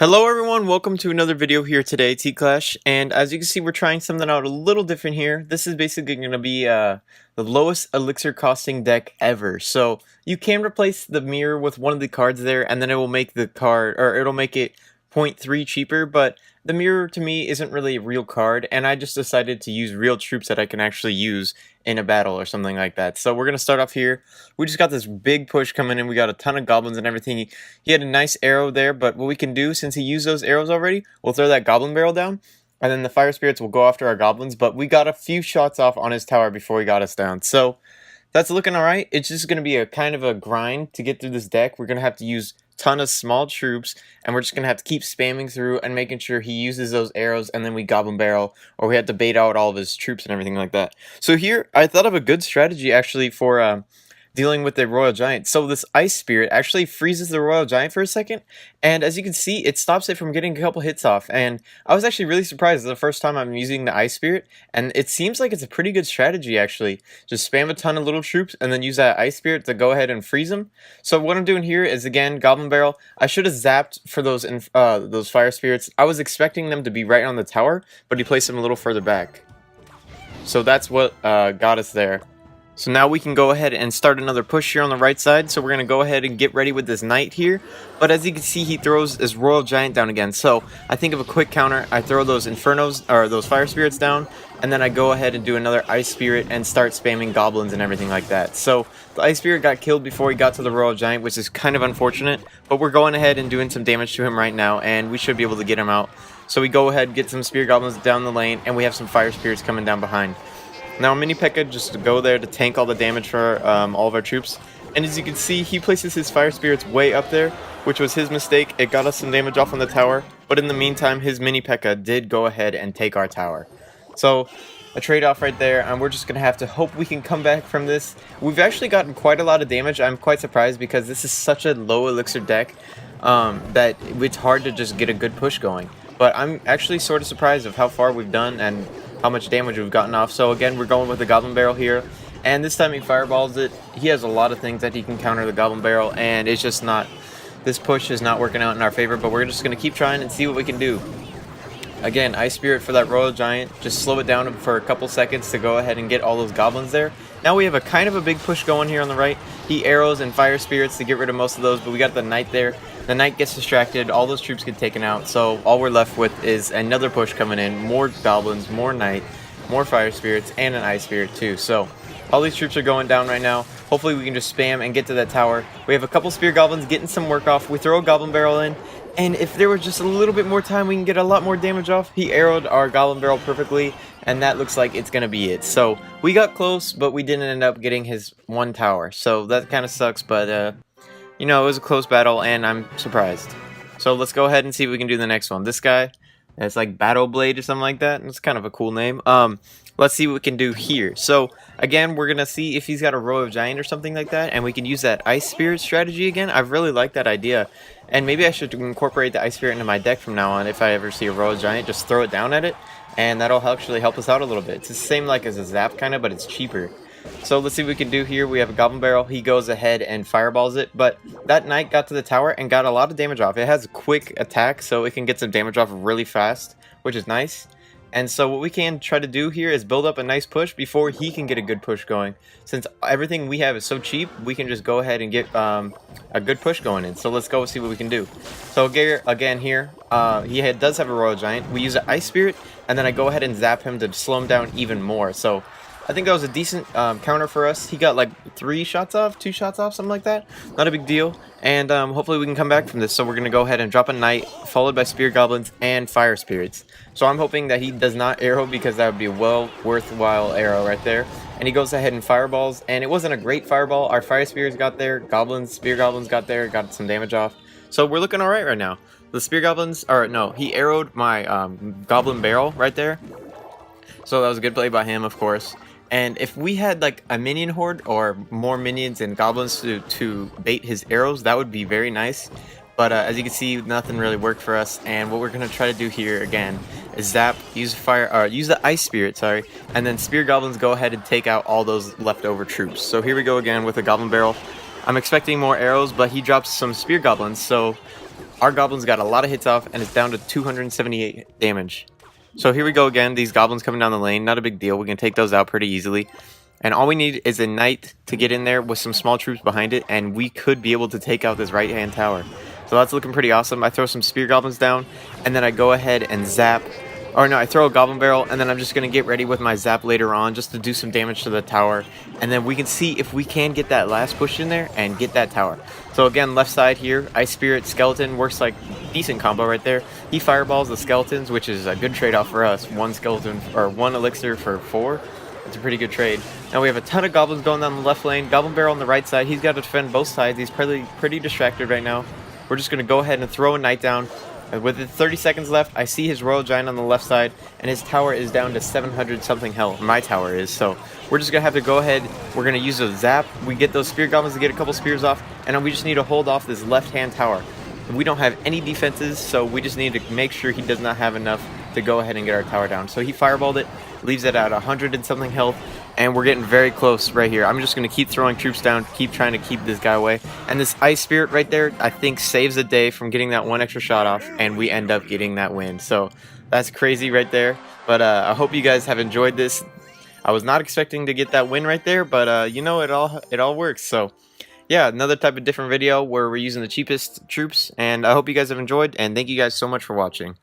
Hello everyone, welcome to another video here today, T-Clash, and as you can see we're trying something out a little different here. This is basically going to be the lowest elixir costing deck ever. So you can replace the mirror with one of the cards there and then it will make the card, or it'll make it 0.3 cheaper, but the mirror to me isn't really a real card and I just decided to use real troops that I can actually use in a battle or something like that. So we're going to start off here. We just got this big push coming in. We got a ton of goblins and everything. He had a nice arrow there, but what we can do, since he used those arrows already, we'll throw that goblin barrel down, and then the fire spirits will go after our goblins, but we got a few shots off on his tower before he got us down. So that's looking alright. It's just going to be a kind of a grind to get through this deck. We're going to have to use ton of small troops, and we're just gonna have to keep spamming through and making sure he uses those arrows, and then we goblin barrel, or we have to bait out all of his troops and everything like that. So here I thought of a good strategy actually for dealing with the Royal Giant. So this Ice Spirit actually freezes the Royal Giant for a second, and as you can see, it stops it from getting a couple hits off. And I was actually really surprised. The first time I'm using the Ice Spirit, and it seems like it's a pretty good strategy actually. Just spam a ton of little troops and then use that Ice Spirit to go ahead and freeze them. So what I'm doing here is, again, Goblin Barrel. I should have zapped for those Fire Spirits. I was expecting them to be right on the tower, but he placed them a little further back. So that's what got us there. So now we can go ahead and start another push here on the right side. So we're going to go ahead and get ready with this knight here. But as you can see, he throws his Royal Giant down again. So I think of a quick counter. I throw those Infernos, or those Fire Spirits down. And then I go ahead and do another Ice Spirit and start spamming goblins and everything like that. So the Ice Spirit got killed before he got to the Royal Giant, which is kind of unfortunate. But we're going ahead and doing some damage to him right now, and we should be able to get him out. So we go ahead and get some Spear Goblins down the lane, and we have some Fire Spirits coming down behind. Now Mini P.E.K.K.A just to go there to tank all the damage for all of our troops. And as you can see, he places his Fire Spirits way up there, which was his mistake. It got us some damage off on the tower, but in the meantime, his Mini P.E.K.K.A did go ahead and take our tower. So a trade-off right there, and we're just going to have to hope we can come back from this. We've actually gotten quite a lot of damage. I'm quite surprised because this is such a low elixir deck that it's hard to just get a good push going. But I'm actually sort of surprised of how far we've done and how much damage we've gotten off. So again, we're going with the Goblin Barrel here, and this time he fireballs it. He has a lot of things that he can counter the Goblin Barrel, and it's just not, this push is not working out in our favor, but we're just going to keep trying and see what we can do. Again, Ice Spirit for that Royal Giant, just slow it down for a couple seconds to go ahead and get all those goblins there. Now we have a kind of a big push going here on the right. He arrows and Fire Spirits to get rid of most of those, but we got the Knight there. The Knight gets distracted, all those troops get taken out, so all we're left with is another push coming in, more goblins, more Knight, more Fire Spirits, and an Ice Spirit too. So all these troops are going down right now. Hopefully we can just spam and get to that tower. We have a couple Spear Goblins getting some work off. We throw a Goblin Barrel in, and if there was just a little bit more time, we can get a lot more damage off. He arrowed our Goblin Barrel perfectly, and that looks like it's going to be it. So we got close, but we didn't end up getting his one tower. So that kind of sucks, but you know, it was a close battle, and I'm surprised. So let's go ahead and see if we can do the next one. This guy, it's like Battle Blade or something like that. It's kind of a cool name. Let's see what we can do here. So again, we're gonna see if he's got a Royal Giant or something like that, and we can use that Ice Spirit strategy again. I really like that idea, and maybe I should incorporate the Ice Spirit into my deck from now on. If I ever see a Royal Giant, just throw it down at it, and that'll actually help us out a little bit. It's the same like as a Zap kind of, but it's cheaper. So let's see what we can do here. We have a Goblin Barrel. He goes ahead and fireballs it, but that Knight got to the tower and got a lot of damage off. It has a quick attack, so it can get some damage off really fast, which is nice. And so what we can try to do here is build up a nice push before he can get a good push going. Since everything we have is so cheap, we can just go ahead and get a good push going in. So let's go see what we can do. So again here, he does have a Royal Giant. We use an Ice Spirit, and then I go ahead and zap him to slow him down even more. So I think that was a decent counter for us. He got like 3 shots off, 2 shots off, something like that. Not a big deal. And hopefully we can come back from this. So we're going to go ahead and drop a Knight, followed by Spear Goblins and Fire Spirits. So I'm hoping that he does not arrow, because that would be a well worthwhile arrow right there. And he goes ahead and fireballs. And it wasn't a great fireball. Our Fire Spirits got there. Spear Goblins got there. Got some damage off. So we're looking alright right now. The Spear Goblins, or no, he arrowed my Goblin Barrel right there. So that was a good play by him, of course. And if we had like a minion horde or more minions and goblins to bait his arrows, that would be very nice. But as you can see, nothing really worked for us. And what we're gonna try to do here again is zap, use the Ice Spirit, sorry, and then Spear Goblins go ahead and take out all those leftover troops. So here we go again with a Goblin Barrel. I'm expecting more arrows, but he drops some Spear Goblins, so our goblins got a lot of hits off, and it's down to 278 damage. So here we go again, these goblins coming down the lane, not a big deal, we can take those out pretty easily. And all we need is a knight to get in there with some small troops behind it, and we could be able to take out this right-hand tower. So that's looking pretty awesome. I throw some spear goblins down, and then I go ahead and zap. Or no, I throw a goblin barrel, and then I'm just going to get ready with my zap later on just to do some damage to the tower. And then we can see if we can get that last push in there and get that tower. So again, left side here, Ice Spirit, Skeleton, works like decent combo right there. He fireballs the skeletons, which is a good trade-off for us. One skeleton, or one elixir for 4. It's a pretty good trade. Now we have a ton of goblins going down the left lane. Goblin barrel on the right side. He's got to defend both sides. He's pretty distracted right now. We're just going to go ahead and throw a knight down. With 30 seconds left, I see his Royal Giant on the left side, and his tower is down to 700 something health. My tower is, so we're just going to have to go ahead. We're going to use a zap. We get those spear goblins to get a couple spears off, and we just need to hold off this left-hand tower. We don't have any defenses, so we just need to make sure he does not have enough to go ahead and get our tower down. So he fireballed it, leaves it at 100 and something health, and we're getting very close right here. I'm just going to keep throwing troops down, keep trying to keep this guy away. And this Ice Spirit right there, I think, saves the day from getting that one extra shot off, and we end up getting that win. So that's crazy right there. But I hope you guys have enjoyed this. I was not expecting to get that win right there, but you know, it all works. So yeah, another type of different video where we're using the cheapest troops, and I hope you guys have enjoyed, and thank you guys so much for watching.